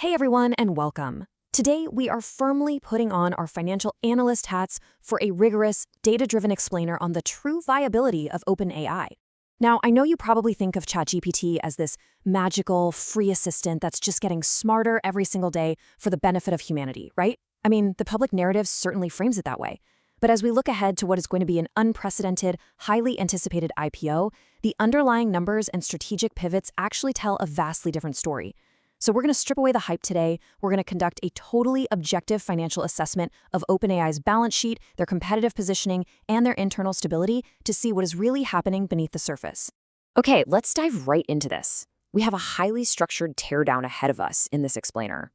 Hey everyone, and welcome. Today, we are firmly putting on our financial analyst hats for a rigorous, data-driven explainer on the true viability of OpenAI. Now, I know you probably think of ChatGPT as this magical, free assistant that's just getting smarter every single day for the benefit of humanity, right? I mean, the public narrative certainly frames it that way. But as we look ahead to what is going to be an unprecedented, highly anticipated IPO, the underlying numbers and strategic pivots actually tell a vastly different story. So we're going to strip away the hype today. We're going to conduct a totally objective financial assessment of OpenAI's balance sheet, their competitive positioning, and their internal stability to see what is really happening beneath the surface. Okay, let's dive right into this. We have a highly structured teardown ahead of us in this explainer.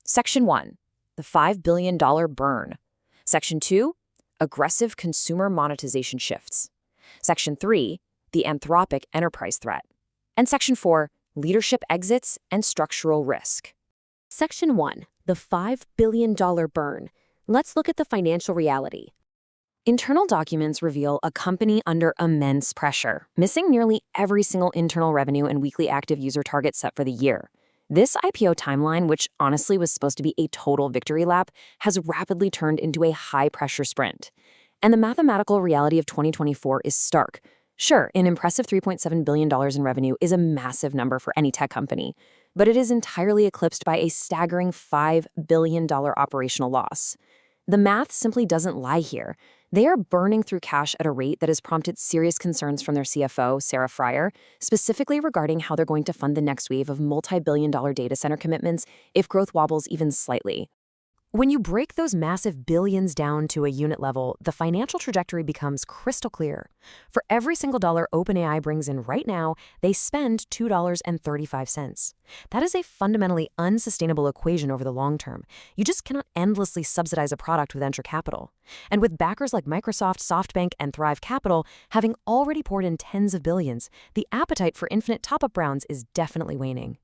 Section 1, the $5 billion burn. Section 2, aggressive consumer monetization shifts. Section 3, the Anthropic enterprise threat. And Section 4, leadership exits and structural risk. Section 1, the $5 billion burn. Let's look at the financial reality. Internal documents reveal a company under immense pressure, missing nearly every single internal revenue and weekly active user target set for the year. This IPO timeline, which honestly was supposed to be a total victory lap, has rapidly turned into a high-pressure sprint. And the mathematical reality of 2024 is stark. Sure, an impressive $3.7 billion in revenue is a massive number for any tech company, but it is entirely eclipsed by a staggering $5 billion operational loss. The math simply doesn't lie here. They are burning through cash at a rate that has prompted serious concerns from their CFO, Sarah Fryer, specifically regarding how they're going to fund the next wave of multi-billion-dollar data center commitments if growth wobbles even slightly. When you break those massive billions down to a unit level, the financial trajectory becomes crystal clear. For every single dollar OpenAI brings in right now, they spend $2.35. That is a fundamentally unsustainable equation over the long term. You just cannot endlessly subsidize a product with venture capital. And with backers like Microsoft, SoftBank, and Thrive Capital having already poured in tens of billions, the appetite for infinite top-up rounds is definitely waning.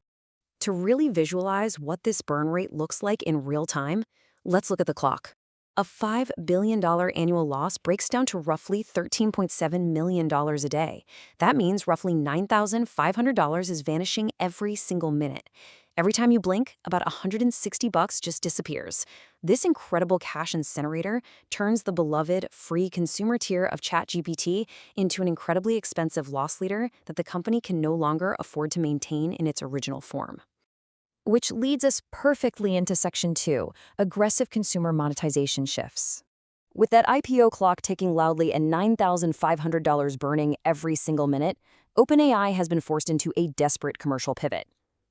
To really visualize what this burn rate looks like in real time, let's look at the clock. A $5 billion annual loss breaks down to roughly $13.7 million a day. That means roughly $9,500 is vanishing every single minute. Every time you blink, about $160 just disappears. This incredible cash incinerator turns the beloved free consumer tier of ChatGPT into an incredibly expensive loss leader that the company can no longer afford to maintain in its original form. Which leads us perfectly into Section 2, aggressive consumer monetization shifts. With that IPO clock ticking loudly and $9,500 burning every single minute, OpenAI has been forced into a desperate commercial pivot.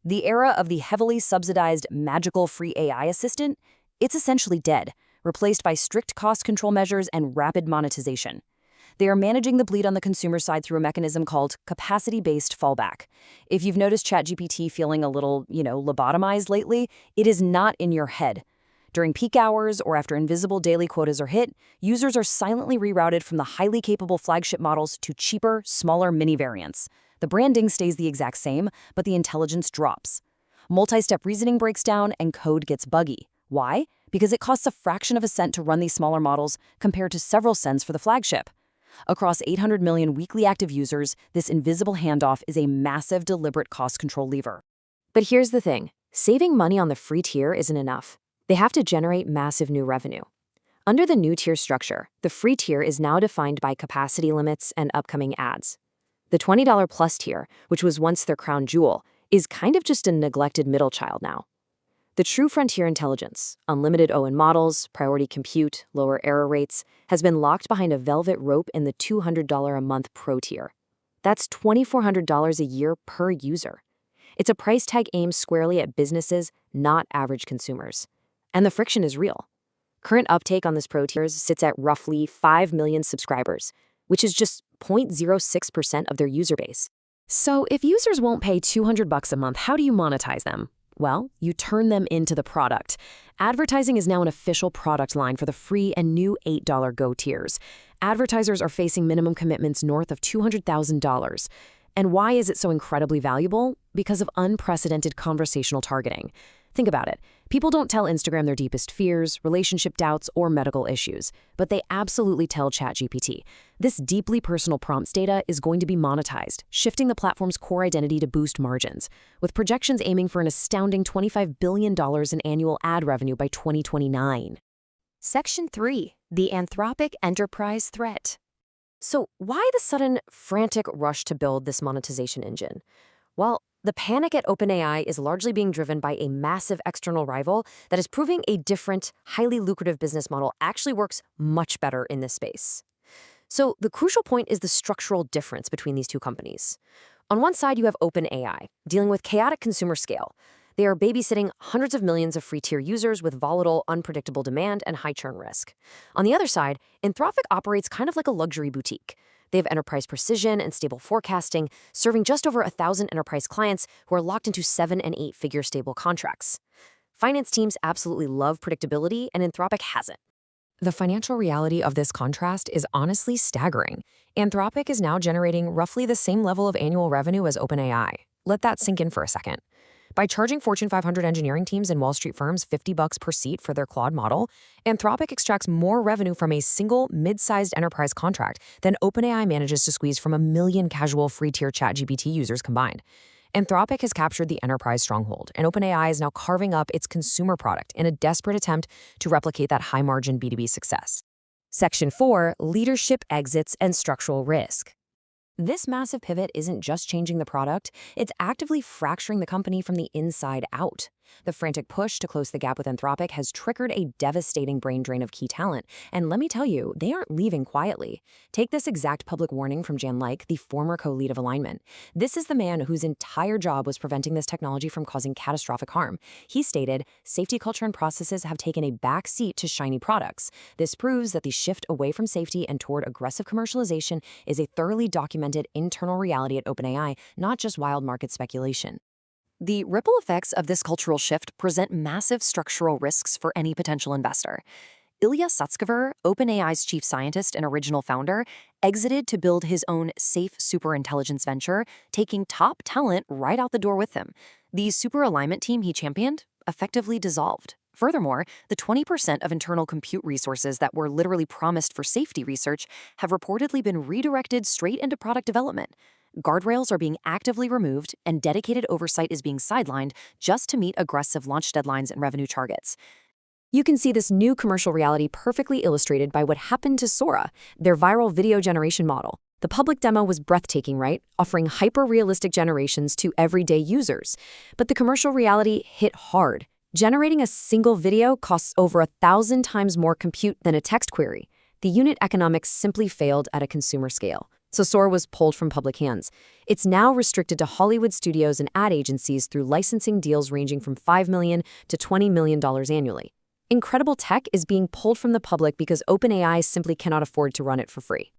The era of the heavily subsidized magical free AI assistant, it's essentially dead, replaced by strict cost control measures and rapid monetization. They are managing the bleed on the consumer side through a mechanism called capacity-based fallback. If you've noticed ChatGPT feeling a little, lobotomized lately, it is not in your head. During peak hours or after invisible daily quotas are hit, users are silently rerouted from the highly capable flagship models to cheaper, smaller mini variants. The branding stays the exact same, but the intelligence drops. Multi-step reasoning breaks down and code gets buggy. Why? Because it costs a fraction of a cent to run these smaller models compared to several cents for the flagship. Across 800 million weekly active users, this invisible handoff is a massive, deliberate cost control lever. But here's the thing. Saving money on the free tier isn't enough. They have to generate massive new revenue. Under the new tier structure, the free tier is now defined by capacity limits and upcoming ads. The $20 plus tier, which was once their crown jewel, is kind of just a neglected middle child now. The true frontier intelligence, unlimited ON models, priority compute, lower error rates, has been locked behind a velvet rope in the $200 a month pro tier. That's $2,400 a year per user. It's a price tag aimed squarely at businesses, not average consumers. And the friction is real. Current uptake on this pro tier sits at roughly 5 million subscribers, which is just 0.06% of their user base. So if users won't pay $200 a month, how do you monetize them? Well, you turn them into the product. Advertising is now an official product line for the free and new $8 Go tiers. Advertisers are facing minimum commitments north of $200,000. And why is it so incredibly valuable? Because of unprecedented conversational targeting. Think about it. People don't tell Instagram their deepest fears, relationship doubts, or medical issues, but they absolutely tell ChatGPT. This deeply personal prompts data is going to be monetized, shifting the platform's core identity to boost margins, with projections aiming for an astounding $25 billion in annual ad revenue by 2029. Section 3. The Anthropic Enterprise Threat. So why the sudden frantic rush to build this monetization engine? Well, the panic at OpenAI is largely being driven by a massive external rival that is proving a different, highly lucrative business model actually works much better in this space. So the crucial point is the structural difference between these two companies. On one side, you have OpenAI, dealing with chaotic consumer scale. They are babysitting hundreds of millions of free-tier users with volatile, unpredictable demand and high churn risk. On the other side, Anthropic operates kind of like a luxury boutique. They have enterprise precision and stable forecasting, serving just over 1,000 enterprise clients who are locked into 7- and 8-figure stable contracts. Finance teams absolutely love predictability, and Anthropic hasn't. The financial reality of this contrast is honestly staggering. Anthropic is now generating roughly the same level of annual revenue as OpenAI. Let that sink in for a second. By charging Fortune 500 engineering teams and Wall Street firms $50 per seat for their Claude model, Anthropic extracts more revenue from a single mid-sized enterprise contract than OpenAI manages to squeeze from 1 million casual free-tier ChatGPT users combined. Anthropic has captured the enterprise stronghold, and OpenAI is now carving up its consumer product in a desperate attempt to replicate that high-margin B2B success. Section 4. Leadership Exits and Structural Risk. This massive pivot isn't just changing the product, it's actively fracturing the company from the inside out. The frantic push to close the gap with Anthropic has triggered a devastating brain drain of key talent, and let me tell you, they aren't leaving quietly. Take this exact public warning from Jan Leik, the former co-lead of Alignment. This is the man whose entire job was preventing this technology from causing catastrophic harm. He stated, "Safety culture and processes have taken a back seat to shiny products. This proves that the shift away from safety and toward aggressive commercialization is a thoroughly documented internal reality at OpenAI, not just wild market speculation." The ripple effects of this cultural shift present massive structural risks for any potential investor. Ilya Sutskever, OpenAI's chief scientist and original founder, exited to build his own safe superintelligence venture, taking top talent right out the door with him. The super alignment team he championed effectively dissolved. Furthermore, the 20% of internal compute resources that were literally promised for safety research have reportedly been redirected straight into product development. Guardrails are being actively removed, and dedicated oversight is being sidelined just to meet aggressive launch deadlines and revenue targets. You can see this new commercial reality perfectly illustrated by what happened to Sora, their viral video generation model. The public demo was breathtaking, right? Offering hyper-realistic generations to everyday users. But the commercial reality hit hard. Generating a single video costs over 1,000 times more compute than a text query. The unit economics simply failed at a consumer scale. So Sora was pulled from public hands. It's now restricted to Hollywood studios and ad agencies through licensing deals ranging from $5 million to $20 million annually. Incredible tech is being pulled from the public because OpenAI simply cannot afford to run it for free.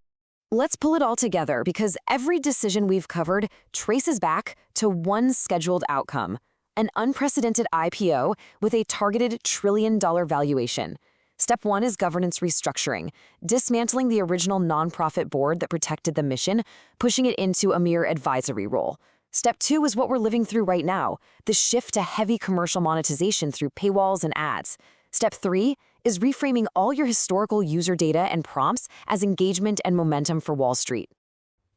Let's pull it all together because every decision we've covered traces back to one scheduled outcome: an unprecedented IPO with a targeted $1 trillion valuation. Step 1 is governance restructuring, dismantling the original nonprofit board that protected the mission, pushing it into a mere advisory role. Step 2 is what we're living through right now, the shift to heavy commercial monetization through paywalls and ads. Step 3 is reframing all your historical user data and prompts as engagement and momentum for Wall Street.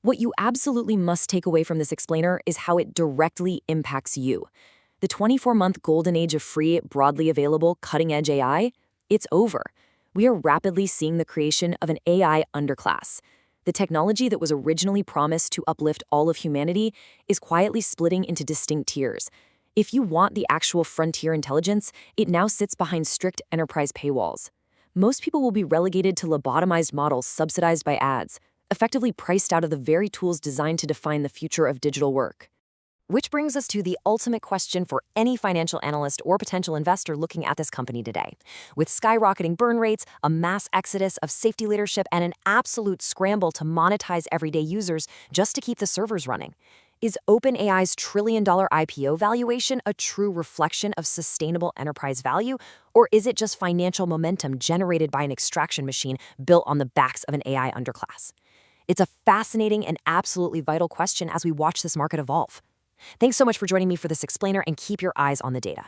What you absolutely must take away from this explainer is how it directly impacts you. The 24-month golden age of free, broadly available, cutting-edge AI, it's over. We are rapidly seeing the creation of an AI underclass. The technology that was originally promised to uplift all of humanity is quietly splitting into distinct tiers. If you want the actual frontier intelligence, it now sits behind strict enterprise paywalls. Most people will be relegated to lobotomized models subsidized by ads, effectively priced out of the very tools designed to define the future of digital work. Which brings us to the ultimate question for any financial analyst or potential investor looking at this company today. With skyrocketing burn rates, a mass exodus of safety leadership, and an absolute scramble to monetize everyday users just to keep the servers running, is OpenAI's $1 trillion IPO valuation a true reflection of sustainable enterprise value, or is it just financial momentum generated by an extraction machine built on the backs of an AI underclass? It's a fascinating and absolutely vital question as we watch this market evolve. Thanks so much for joining me for this explainer, and keep your eyes on the data.